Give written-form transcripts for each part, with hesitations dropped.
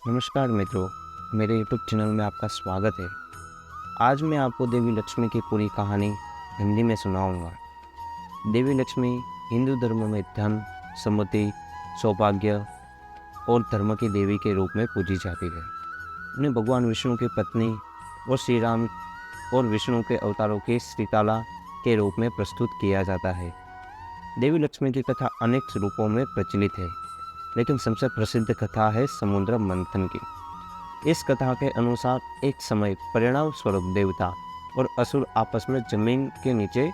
नमस्कार मित्रों, मेरे यूट्यूब चैनल में आपका स्वागत है। आज मैं आपको देवी लक्ष्मी की पूरी कहानी हिंदी में सुनाऊंगा। देवी लक्ष्मी हिंदू धर्म में धन, समृद्धि, सौभाग्य और धर्म की देवी के रूप में पूजी जाती है। उन्हें भगवान विष्णु की पत्नी और श्री राम और विष्णु के अवतारों की सीताला के रूप में प्रस्तुत किया जाता है। देवी लक्ष्मी की कथा अनेक रूपों में प्रचलित है, लेकिन सबसे प्रसिद्ध कथा है समुद्र मंथन की। इस कथा के अनुसार एक समय परिणाम स्वरूप देवता और असुर आपस में जमीन के नीचे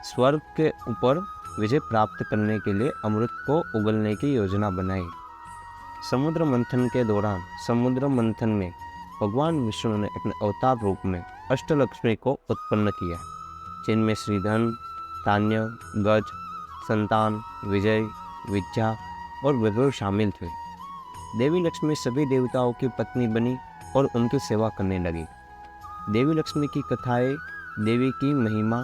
स्वर्ग के ऊपर विजय प्राप्त करने के लिए अमृत को उगलने की योजना बनाई। समुद्र मंथन के दौरान समुद्र मंथन में भगवान विष्णु ने अपने अवतार रूप में अष्टलक्ष्मी को उत्पन्न किया, जिनमें श्रीधन, धान्य, गज, संतान, विजय, विद्या और वैभव शामिल थे। देवी लक्ष्मी सभी देवताओं की पत्नी बनी और उनकी सेवा करने लगी। देवी लक्ष्मी की कथाएं देवी की महिमा,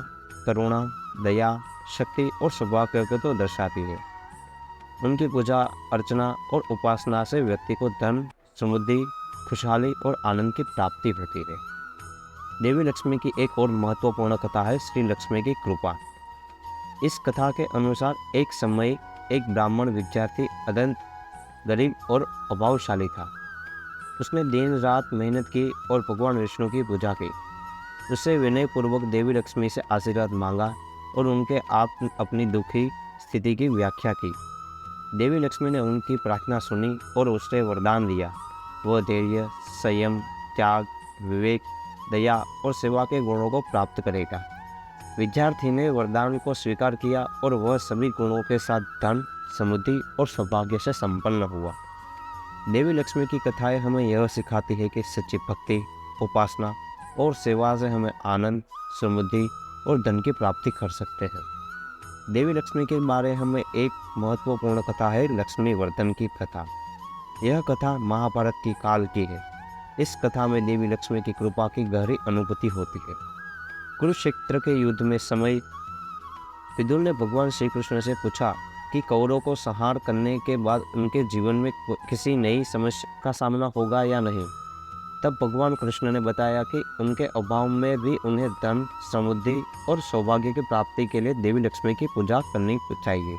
करुणा, दया, शक्ति और सौभाग्य को तो दर्शाती है। उनकी पूजा अर्चना और उपासना से व्यक्ति को धन, समृद्धि, खुशहाली और आनंद की प्राप्ति होती है। देवी लक्ष्मी की एक और महत्वपूर्ण कथा है श्री लक्ष्मी की कृपा। इस कथा के अनुसार एक समय एक ब्राह्मण विद्यार्थी अत्यंत गरीब और अभावशाली था। उसने दिन रात मेहनत की और भगवान विष्णु की पूजा की। उससे विनय पूर्वक देवी लक्ष्मी से आशीर्वाद मांगा और उनके आप अपनी दुखी स्थिति की व्याख्या की। देवी लक्ष्मी ने उनकी प्रार्थना सुनी और उसे वरदान दिया। वह धैर्य, संयम, त्याग, विवेक, दया और सेवा के गुणों को प्राप्त करेगा। विद्यार्थी ने वरदान को स्वीकार किया और वह सभी गुणों के साथ धन, समृद्धि और सौभाग्य से संपन्न हुआ। देवी लक्ष्मी की कथाएं हमें यह सिखाती है कि सच्ची भक्ति, उपासना और सेवा से हमें आनंद, समृद्धि और धन की प्राप्ति कर सकते हैं। देवी लक्ष्मी के बारे हमें एक महत्वपूर्ण कथा है लक्ष्मी वर्धन की कथा। यह कथा महाभारत की काल की है। इस कथा में देवी लक्ष्मी की कृपा की गहरी अनुभूति होती है। कुरुक्षेत्र के युद्ध में समय विदुर ने भगवान श्री कृष्ण से पूछा कि कौरवों को संहार करने के बाद उनके जीवन में किसी नई समस्या का सामना होगा या नहीं। तब भगवान कृष्ण ने बताया कि उनके अभाव में भी उन्हें धन, समृद्धि और सौभाग्य की प्राप्ति के लिए देवी लक्ष्मी की पूजा करनी चाहिए।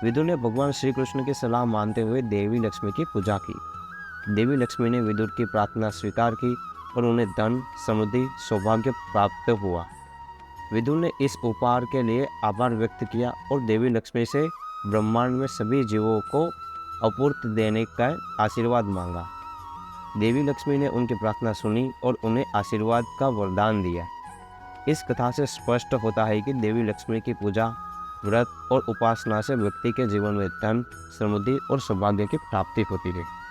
विदुर ने भगवान श्री कृष्ण की सलाह मानते हुए देवी लक्ष्मी की पूजा की। देवी लक्ष्मी ने विदुर की प्रार्थना स्वीकार की और उन्हें धन, समृद्धि, सौभाग्य प्राप्त हुआ। विदुर ने इस उपहार के लिए आभार व्यक्त किया और देवी लक्ष्मी से ब्रह्मांड में सभी जीवों को अपूर्त देने का आशीर्वाद मांगा। देवी लक्ष्मी ने उनकी प्रार्थना सुनी और उन्हें आशीर्वाद का वरदान दिया। इस कथा से स्पष्ट होता है कि देवी लक्ष्मी की पूजा, व्रत और उपासना से व्यक्ति के जीवन में धन, समृद्धि और सौभाग्य की प्राप्ति होती है।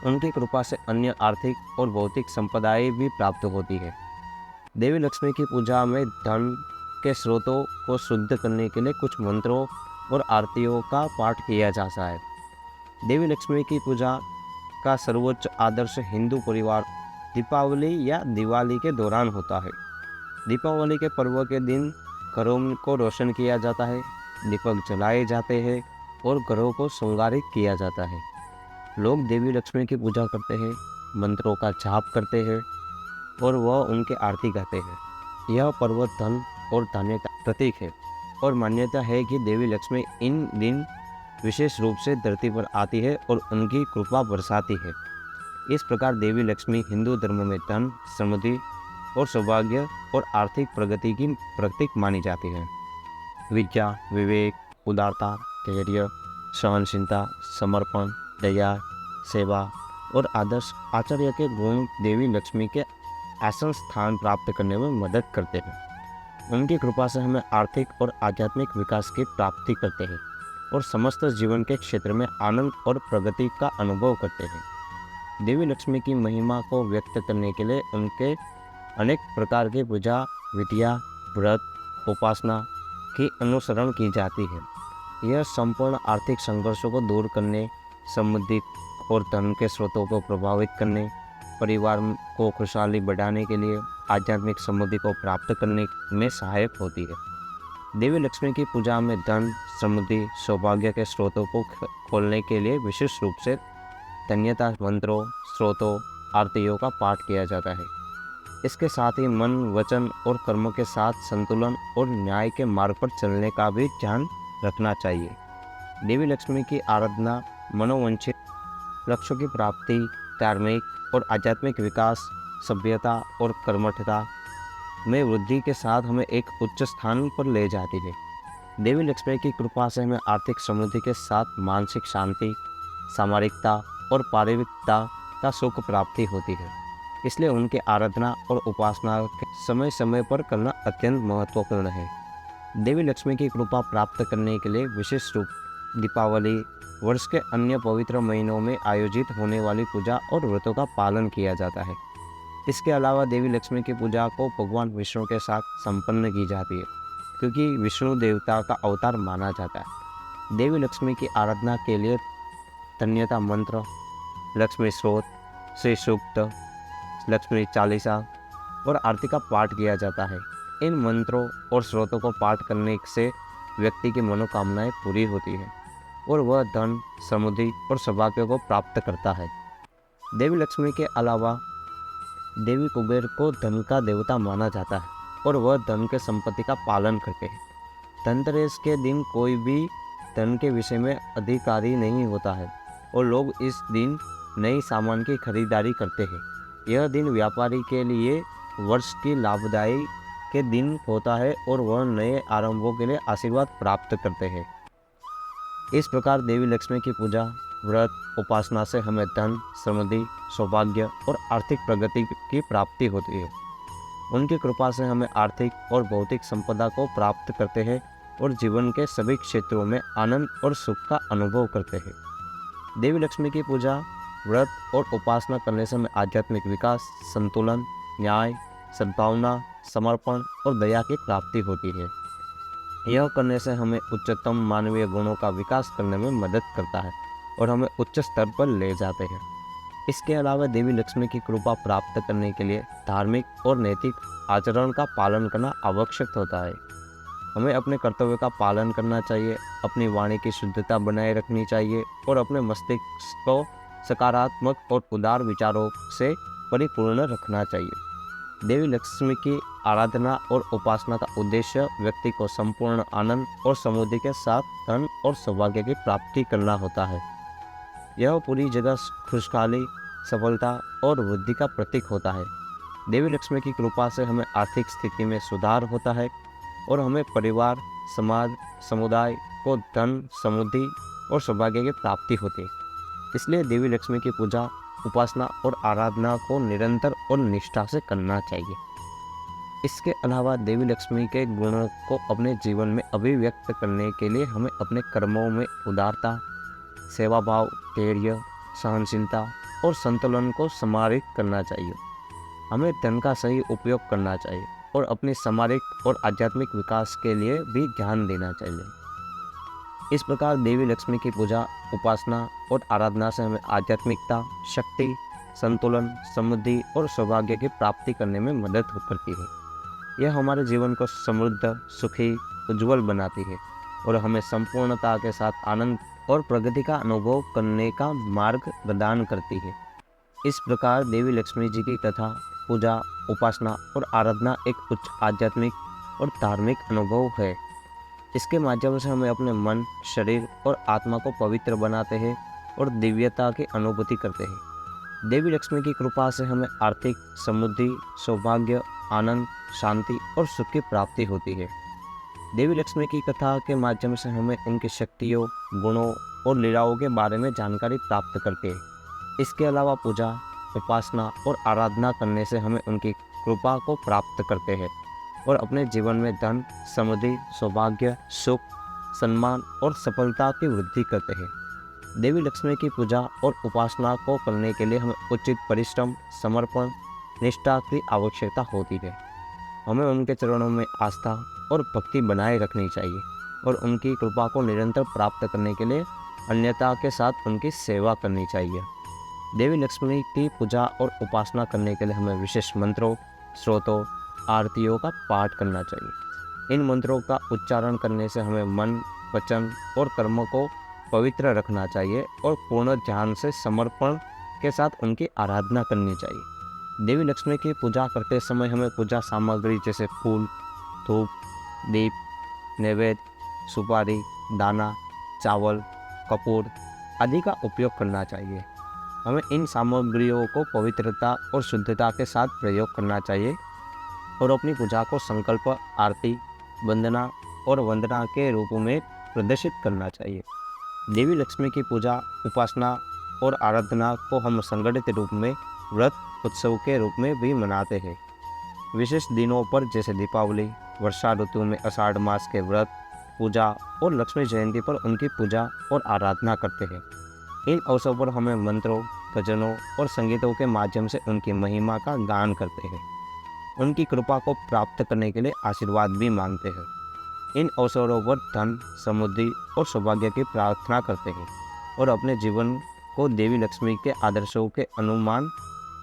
उनकी कृपा से अन्य आर्थिक और भौतिक संपदाएं भी प्राप्त होती है। देवी लक्ष्मी की पूजा में धन के स्रोतों को शुद्ध करने के लिए कुछ मंत्रों और आरतियों का पाठ किया जाता है। देवी लक्ष्मी की पूजा का सर्वोच्च आदर्श हिंदू परिवार दीपावली या दिवाली के दौरान होता है। दीपावली के पर्व के दिन घरों को रोशन किया जाता है, दीपक जलाए जाते हैं और घरों को श्रृंगारित किया जाता है। लोग देवी लक्ष्मी की पूजा करते हैं, मंत्रों का जाप करते हैं और वह उनके आरती गाते हैं। यह पर्व धन और धान्य का प्रतीक है और मान्यता है कि देवी लक्ष्मी इन दिन विशेष रूप से धरती पर आती है और उनकी कृपा बरसाती है। इस प्रकार देवी लक्ष्मी हिंदू धर्म में धन, समृद्धि और सौभाग्य और आर्थिक प्रगति की प्रतीक मानी जाती है। विद्या, विवेक, उदारता, धैर्य, सहनशीलता, समर्पण, दया, सेवा और आदर्श आचार्य के गुण देवी लक्ष्मी के आसन स्थान प्राप्त करने में मदद करते हैं। उनकी कृपा से हमें आर्थिक और आध्यात्मिक विकास की प्राप्ति करते हैं और समस्त जीवन के क्षेत्र में आनंद और प्रगति का अनुभव करते हैं। देवी लक्ष्मी की महिमा को व्यक्त करने के लिए उनके अनेक प्रकार की पूजा विधियाँ, व्रत, उपासना की अनुसरण की जाती है। यह संपूर्ण आर्थिक संघर्षों को दूर करने, समृद्धि और धन के स्रोतों को प्रभावित करने, परिवार को खुशहाली बढ़ाने के लिए आध्यात्मिक समृद्धि को प्राप्त करने में सहायक होती है। देवी लक्ष्मी की पूजा में धन, समृद्धि, सौभाग्य के स्रोतों को खोलने के लिए विशेष रूप से धन्यता मंत्रों, स्रोतों, आरतियों का पाठ किया जाता है। इसके साथ ही मन, वचन और कर्म के साथ संतुलन और न्याय के मार्ग पर चलने का भी ध्यान रखना चाहिए। देवी लक्ष्मी की आराधना मनोवांछित लक्ष्यों की प्राप्ति, धार्मिक और आध्यात्मिक विकास, सभ्यता और कर्मठता में वृद्धि के साथ हमें एक उच्च स्थान पर ले जाती है। देवी लक्ष्मी की कृपा से हमें आर्थिक समृद्धि के साथ मानसिक शांति, सामरिकता और पारिवारिकता का सुख प्राप्ति होती है। इसलिए उनकी आराधना और उपासना समय समय पर करना अत्यंत महत्वपूर्ण है। देवी लक्ष्मी की कृपा प्राप्त करने के लिए विशेष रूप दीपावली, वर्ष के अन्य पवित्र महीनों में आयोजित होने वाली पूजा और व्रतों का पालन किया जाता है। इसके अलावा देवी लक्ष्मी की पूजा को भगवान विष्णु के साथ संपन्न की जाती है, क्योंकि विष्णु देवता का अवतार माना जाता है। देवी लक्ष्मी की आराधना के लिए धन्यता मंत्र, लक्ष्मी स्रोत, श्री सूक्त, लक्ष्मी चालीसा और आरती का पाठ किया जाता है। इन मंत्रों और स्रोतों को पाठ करने से व्यक्ति की मनोकामनाएं पूरी होती है और वह धन, समृद्धि और सौभाग्य को प्राप्त करता है। देवी लक्ष्मी के अलावा देवी कुबेर को धन का देवता माना जाता है और वह धन के संपत्ति का पालन करते हैं। धनतेरस के दिन कोई भी धन के विषय में अधिकारी नहीं होता है और लोग इस दिन नई सामान की खरीदारी करते हैं। यह दिन व्यापारी के लिए वर्ष की लाभदायी के दिन होता है और वह नए आरंभों के लिए आशीर्वाद प्राप्त करते हैं। इस प्रकार देवी लक्ष्मी की पूजा, व्रत, उपासना से हमें धन, समृद्धि, सौभाग्य और आर्थिक प्रगति की प्राप्ति होती है। उनकी कृपा से हमें आर्थिक और भौतिक संपदा को प्राप्त करते हैं और जीवन के सभी क्षेत्रों में आनंद और सुख का अनुभव करते हैं। देवी लक्ष्मी की पूजा, व्रत और उपासना करने से हमें आध्यात्मिक विकास, संतुलन, न्याय, सद्भावना, समर्पण और दया की प्राप्ति होती है। यह करने से हमें उच्चतम मानवीय गुणों का विकास करने में मदद करता है और हमें उच्च स्तर पर ले जाते हैं। इसके अलावा देवी लक्ष्मी की कृपा प्राप्त करने के लिए धार्मिक और नैतिक आचरण का पालन करना आवश्यक होता है। हमें अपने कर्तव्य का पालन करना चाहिए, अपनी वाणी की शुद्धता बनाए रखनी चाहिए और अपने मस्तिष्क को सकारात्मक और उदार विचारों से परिपूर्ण रखना चाहिए। देवी लक्ष्मी की आराधना और उपासना का उद्देश्य व्यक्ति को संपूर्ण आनंद और समृद्धि के साथ धन और सौभाग्य की प्राप्ति करना होता है। यह पूरी जगह खुशहाली, सफलता और वृद्धि का प्रतीक होता है। देवी लक्ष्मी की कृपा से हमें आर्थिक स्थिति में सुधार होता है और हमें परिवार, समाज, समुदाय को धन, समृद्धि और सौभाग्य की प्राप्ति होती है। इसलिए देवी लक्ष्मी की पूजा, उपासना और आराधना को निरंतर और निष्ठा से करना चाहिए। इसके अलावा देवी लक्ष्मी के गुणों को अपने जीवन में अभिव्यक्त करने के लिए हमें अपने कर्मों में उदारता, सेवा भाव, धैर्य, सहनशीलता और संतुलन को समाहित करना चाहिए। हमें धन का सही उपयोग करना चाहिए और अपने सामाजिक और आध्यात्मिक विकास के लिए भी ध्यान देना चाहिए। इस प्रकार देवी लक्ष्मी की पूजा, उपासना और आराधना से हमें आध्यात्मिकता, शक्ति, संतुलन, समृद्धि और सौभाग्य की प्राप्ति करने में मदद करती है। यह हमारे जीवन को समृद्ध, सुखी, उज्जवल बनाती है और हमें संपूर्णता के साथ आनंद और प्रगति का अनुभव करने का मार्ग प्रदान करती है। इस प्रकार देवी लक्ष्मी जी की कथा, पूजा, उपासना और आराधना एक उच्च आध्यात्मिक और धार्मिक अनुभव है। इसके माध्यम से हमें अपने मन, शरीर और आत्मा को पवित्र बनाते हैं और दिव्यता की अनुभूति करते हैं। देवी लक्ष्मी की कृपा से हमें आर्थिक समृद्धि, सौभाग्य, आनंद, शांति और सुख की प्राप्ति होती है। देवी लक्ष्मी की कथा के माध्यम से हमें उनकी शक्तियों, गुणों और लीलाओं के बारे में जानकारी प्राप्त करते हैं। इसके अलावा पूजा, उपासना और आराधना करने से हमें उनकी कृपा को प्राप्त करते हैं और अपने जीवन में धन, समृद्धि, सौभाग्य, सुख, सम्मान और सफलता की वृद्धि करते हैं। देवी लक्ष्मी की पूजा और उपासना को करने के लिए हमें उचित परिश्रम, समर्पण, निष्ठा की आवश्यकता होती है। हमें उनके चरणों में आस्था और भक्ति बनाए रखनी चाहिए और उनकी कृपा को निरंतर प्राप्त करने के लिए अन्यता के साथ उनकी सेवा करनी चाहिए। देवी लक्ष्मी की पूजा और उपासना करने के लिए हमें विशेष मंत्रों, स्रोतों, आरतियों का पाठ करना चाहिए। इन मंत्रों का उच्चारण करने से हमें मन, वचन और कर्मों को पवित्र रखना चाहिए और पूर्ण ध्यान से समर्पण के साथ उनकी आराधना करनी चाहिए। देवी लक्ष्मी की पूजा करते समय हमें पूजा सामग्री जैसे फूल, धूप, दीप, नैवेद्य, सुपारी, दाना, चावल, कपूर आदि का उपयोग करना चाहिए। हमें इन सामग्रियों को पवित्रता और शुद्धता के साथ प्रयोग करना चाहिए और अपनी पूजा को संकल्प, आरती, वंदना और वंदना के रूप में प्रदर्शित करना चाहिए। देवी लक्ष्मी की पूजा, उपासना और आराधना को हम संगठित रूप में व्रत उत्सव के रूप में भी मनाते हैं। विशेष दिनों पर जैसे दीपावली, वर्षा ऋतु में आषाढ़ मास के व्रत, पूजा और लक्ष्मी जयंती पर उनकी पूजा और आराधना करते हैं। इन अवसरों पर हमें मंत्रों, भजनों और संगीतों के माध्यम से उनकी महिमा का गान करते हैं। उनकी कृपा को प्राप्त करने के लिए आशीर्वाद भी मांगते हैं। इन अवसरों पर धन, समृद्धि और सौभाग्य की प्रार्थना करते हैं और अपने जीवन को देवी लक्ष्मी के आदर्शों के अनुमान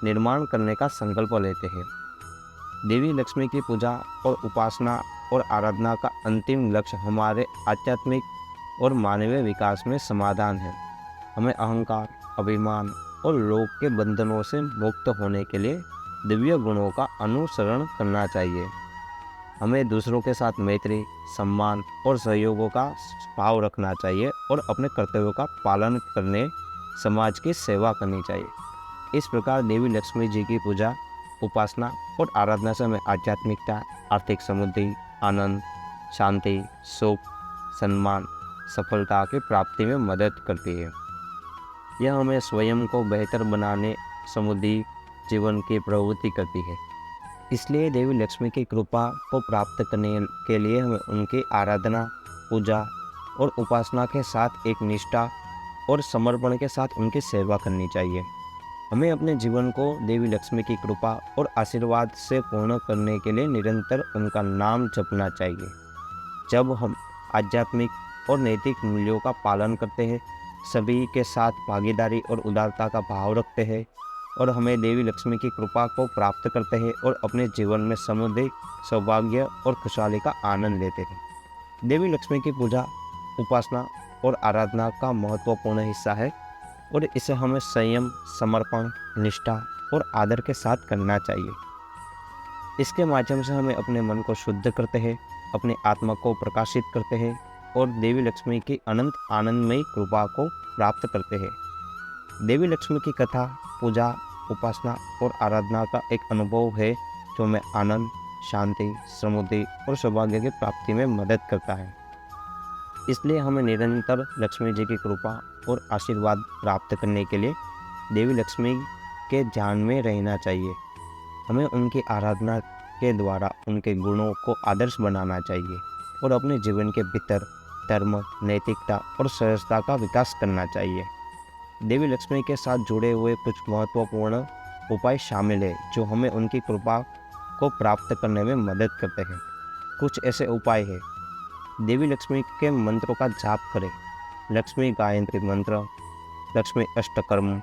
निर्माण करने का संकल्प लेते हैं। देवी लक्ष्मी की पूजा और उपासना और आराधना का अंतिम लक्ष्य हमारे आध्यात्मिक और मानवीय विकास में समाधान है। हमें अहंकार, अभिमान और लोभ के बंधनों से मुक्त होने के लिए दिव्य गुणों का अनुसरण करना चाहिए। हमें दूसरों के साथ मैत्री, सम्मान और सहयोगों का भाव रखना चाहिए और अपने कर्तव्यों का पालन करने समाज की सेवा करनी चाहिए। इस प्रकार देवी लक्ष्मी जी की पूजा, उपासना और आराधना से हमें आध्यात्मिकता, आर्थिक समृद्धि, आनंद, शांति, सुख, सम्मान, सफलता की प्राप्ति में मदद करती है। यह हमें स्वयं को बेहतर बनाने, समृद्धि जीवन की प्रवृत्ति करती है। इसलिए देवी लक्ष्मी की कृपा को प्राप्त करने के लिए हमें उनकी आराधना, पूजा और उपासना के साथ एक निष्ठा और समर्पण के साथ उनकी सेवा करनी चाहिए। हमें अपने जीवन को देवी लक्ष्मी की कृपा और आशीर्वाद से पूर्ण करने के लिए निरंतर उनका नाम जपना चाहिए। जब हम आध्यात्मिक और नैतिक मूल्यों का पालन करते हैं, सभी के साथ भागीदारी और उदारता का भाव रखते हैं और हमें देवी लक्ष्मी की कृपा को प्राप्त करते हैं और अपने जीवन में समृद्धि, सौभाग्य और खुशहाली का आनंद लेते हैं। देवी लक्ष्मी की पूजा, उपासना और आराधना का महत्वपूर्ण हिस्सा है और इसे हमें संयम, समर्पण, निष्ठा और आदर के साथ करना चाहिए। इसके माध्यम से हमें अपने मन को शुद्ध करते हैं, अपनी आत्मा को प्रकाशित करते हैं और देवी लक्ष्मी की अनंत आनंदमयी कृपा को प्राप्त करते हैं। देवी लक्ष्मी की कथा, पूजा, उपासना और आराधना का एक अनुभव है जो हमें आनंद, शांति, समृद्धि और सौभाग्य की प्राप्ति में मदद करता है। इसलिए हमें निरंतर लक्ष्मी जी की कृपा और आशीर्वाद प्राप्त करने के लिए देवी लक्ष्मी के ध्यान में रहना चाहिए। हमें उनकी आराधना के द्वारा उनके गुणों को आदर्श बनाना चाहिए और अपने जीवन के भीतर धर्म, नैतिकता और सहजता का विकास करना चाहिए। देवी लक्ष्मी के साथ जुड़े हुए कुछ महत्वपूर्ण उपाय शामिल हैं जो हमें उनकी कृपा को प्राप्त करने में मदद करते हैं। कुछ ऐसे उपाय हैं: देवी लक्ष्मी के मंत्रों का जाप करें। लक्ष्मी गायत्री मंत्र, लक्ष्मी अष्टकर्म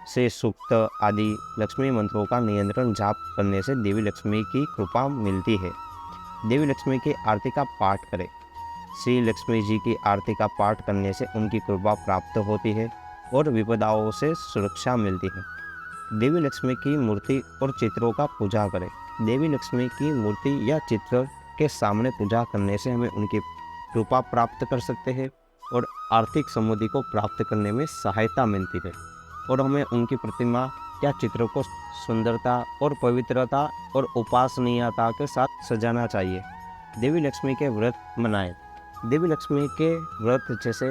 से सूक्त आदि लक्ष्मी मंत्रों का नियंत्रण जाप करने से देवी लक्ष्मी की कृपा मिलती है। देवी लक्ष्मी की आरती का पाठ करें। श्री लक्ष्मी जी की आरती का पाठ करने से उनकी कृपा प्राप्त होती है और विपदाओं से सुरक्षा मिलती है। देवी लक्ष्मी की मूर्ति और चित्रों का पूजा करें। देवी लक्ष्मी की मूर्ति या चित्र के सामने पूजा करने से हमें उनकी कृपा प्राप्त कर सकते हैं और आर्थिक समृद्धि को प्राप्त करने में सहायता मिलती है। और हमें उनकी प्रतिमा या चित्रों को सुंदरता और पवित्रता और उपासनीयता के साथ सजाना चाहिए। देवी लक्ष्मी के व्रत मनाएं। देवी लक्ष्मी के व्रत जैसे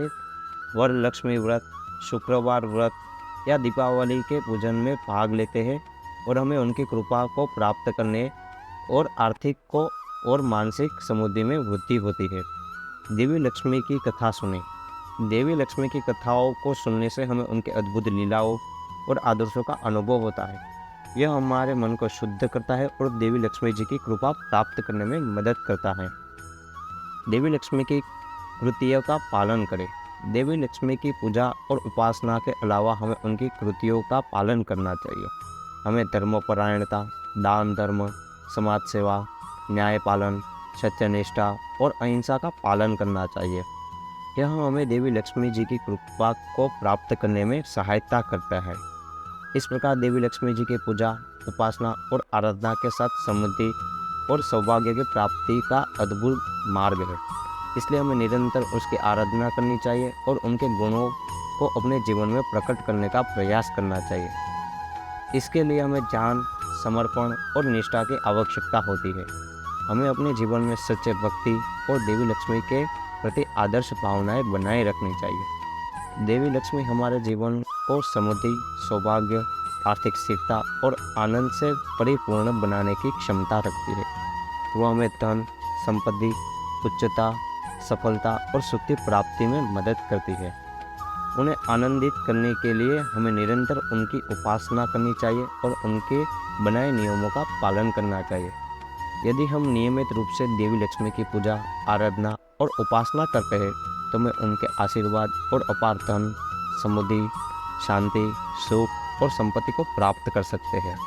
वरलक्ष्मी व्रत, शुक्रवार व्रत या दीपावली के पूजन में भाग लेते हैं और हमें उनकी कृपा को प्राप्त करने और आर्थिक को और मानसिक समृद्धि में वृद्धि होती है। देवी लक्ष्मी की कथा सुनें। देवी लक्ष्मी की कथाओं को सुनने से हमें उनके अद्भुत लीलाओं और आदर्शों का अनुभव होता है। यह हमारे मन को शुद्ध करता है और देवी लक्ष्मी जी की कृपा प्राप्त करने में मदद करता है। देवी लक्ष्मी की कृतियों का पालन करें। देवी लक्ष्मी की पूजा और उपासना के अलावा हमें उनकी कृतियों का पालन करना चाहिए। हमें धर्मपरायणता, दान धर्म, समाज सेवा, न्याय पालन, सत्यनिष्ठा और अहिंसा का पालन करना चाहिए। यह हमें देवी लक्ष्मी जी की कृपा को प्राप्त करने में सहायता करता है। इस प्रकार देवी लक्ष्मी जी की पूजा, उपासना और आराधना के साथ समृद्धि और सौभाग्य की प्राप्ति का अद्भुत मार्ग है। इसलिए हमें निरंतर उसकी आराधना करनी चाहिए और उनके गुणों को अपने जीवन में प्रकट करने का प्रयास करना चाहिए। इसके लिए हमें ज्ञान, समर्पण और निष्ठा की आवश्यकता होती है। हमें अपने जीवन में सच्चे भक्ति और देवी लक्ष्मी के प्रति आदर्श भावनाएं बनाए रखनी चाहिए। देवी लक्ष्मी हमारे जीवन को समृद्धि, सौभाग्य, आर्थिक स्थिरता और आनंद से परिपूर्ण बनाने की क्षमता रखती है। वह हमें धन, संपत्ति, उच्चता, सफलता और सुख की प्राप्ति में मदद करती है। उन्हें आनंदित करने के लिए हमें निरंतर उनकी उपासना करनी चाहिए और उनके बनाए नियमों का पालन करना चाहिए। यदि हम नियमित रूप से देवी लक्ष्मी की पूजा, आराधना और उपासना करते हैं तो हमें उनके आशीर्वाद और अपार धन, समृद्धि, शांति, सुख और संपत्ति को प्राप्त कर सकते हैं।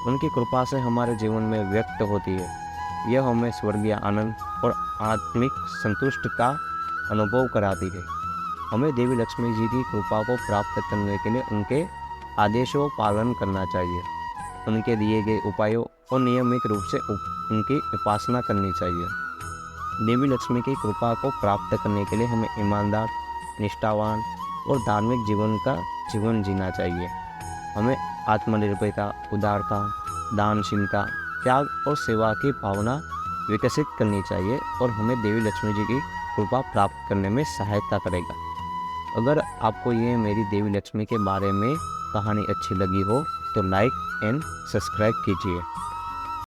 उनकी कृपा से हमारे जीवन में व्यक्त होती है। यह हमें स्वर्गीय आनंद और आत्मिक संतुष्टि का अनुभव कराती है। हमें देवी लक्ष्मी जी की कृपा को प्राप्त करने के लिए उनके आदेशों का पालन करना चाहिए। उनके दिए गए उपायों और नियमित रूप से उनकी उपासना करनी चाहिए। देवी लक्ष्मी की कृपा को प्राप्त करने के लिए हमें ईमानदार, निष्ठावान और धार्मिक जीवन जीना चाहिए। हमें आत्मनिर्भरता, उदारता, दानशीलता, त्याग और सेवा की भावना विकसित करनी चाहिए और हमें देवी लक्ष्मी जी की कृपा प्राप्त करने में सहायता करेगा। अगर आपको ये मेरी देवी लक्ष्मी के बारे में कहानी अच्छी लगी हो तो लाइक एंड सब्सक्राइब कीजिए।